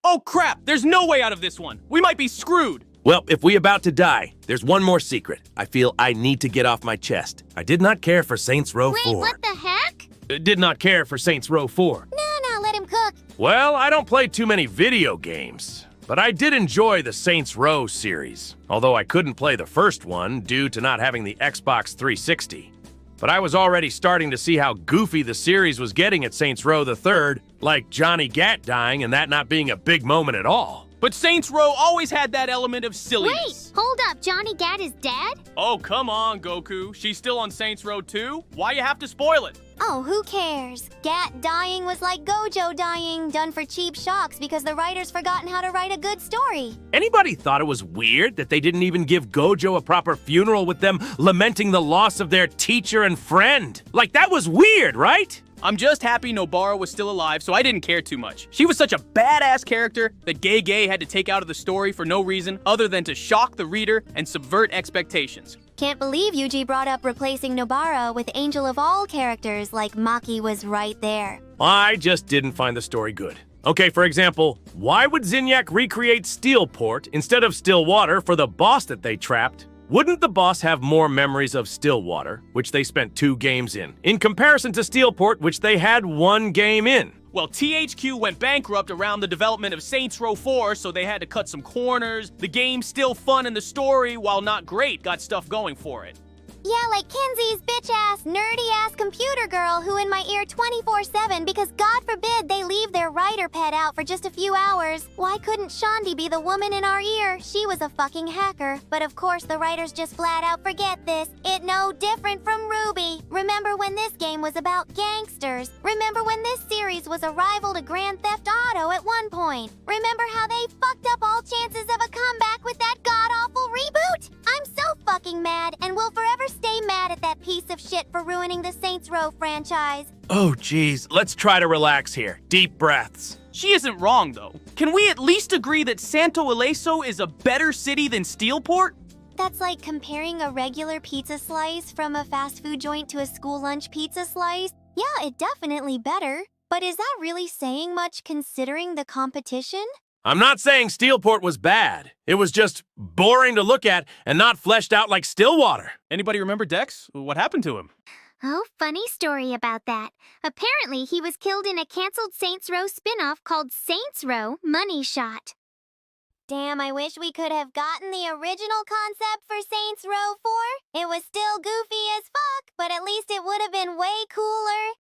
Oh crap, there's no way out of this one. We might be screwed. Well, if we about to die, there's one more secret I feel I need to get off my chest. I did not care for Saints Row 4. Wait, what the heck? Did not care for Saints Row 4. No, let him cook. Well, I don't play too many video games, but I did enjoy the Saints Row series, although I couldn't play the first one due to not having the Xbox 360. But I was already starting to see how goofy the series was getting at Saints Row the Third, like Johnny Gat dying and that not being a big moment at all. But Saints Row always had that element of silliness. Wait, hold up. Johnny Gat is dead? Oh, come on, Goku. She's still on Saints Row 2? Why you have to spoil it? Oh, who cares? Gat dying was like Gojo dying, done for cheap shocks because the writers forgotten how to write a good story. Anybody thought it was weird that they didn't even give Gojo a proper funeral with them lamenting the loss of their teacher and friend? Like, that was weird, right? I'm just happy Nobara was still alive, so I didn't care too much. She was such a badass character that Gay had to take out of the story for no reason other than to shock the reader and subvert expectations. Can't believe Yuji brought up replacing Nobara with Angel of all characters like Maki was right there. I just didn't find the story good. Okay, for example, why would Zinyak recreate Steelport instead of Stillwater for the boss that they trapped? Wouldn't the boss have more memories of Stillwater, which they spent 2 games in comparison to Steelport, which they had 1 game in? Well, THQ went bankrupt around the development of Saints Row 4, so they had to cut some corners. The game's still fun and the story, while not great, got stuff going for it. Yeah, like Kenzie's bitch-ass, nerdy-ass computer girl who in my ear 24/7 because God forbid they leave their writer pet out for just a few hours. Why couldn't Shandi be the woman in our ear? She was a fucking hacker. But of course the writers just flat out forget this. It no different from Ruby. Remember when this game was about gangsters? Remember when this series was a rival to Grand Theft Auto at one point? Remember how they fucked up all chances of a comeback with that god-awful reboot? I'm so fucking mad and will forever stay mad at that piece of shit for ruining the Saints Row franchise. Oh, geez, let's try to relax here. Deep breaths. She isn't wrong, though. Can we at least agree that Santo Ileso is a better city than Steelport? That's like comparing a regular pizza slice from a fast food joint to a school lunch pizza slice. Yeah, it definitely better. But is that really saying much considering the competition? I'm not saying Steelport was bad. It was just boring to look at and not fleshed out like Stillwater. Anybody remember Dex? What happened to him? Oh, funny story about that. Apparently, he was killed in a canceled Saints Row spin-off called Saints Row Money Shot. Damn, I wish we could have gotten the original concept for Saints Row 4. It was still goofy as fuck, but at least it would have been way cooler.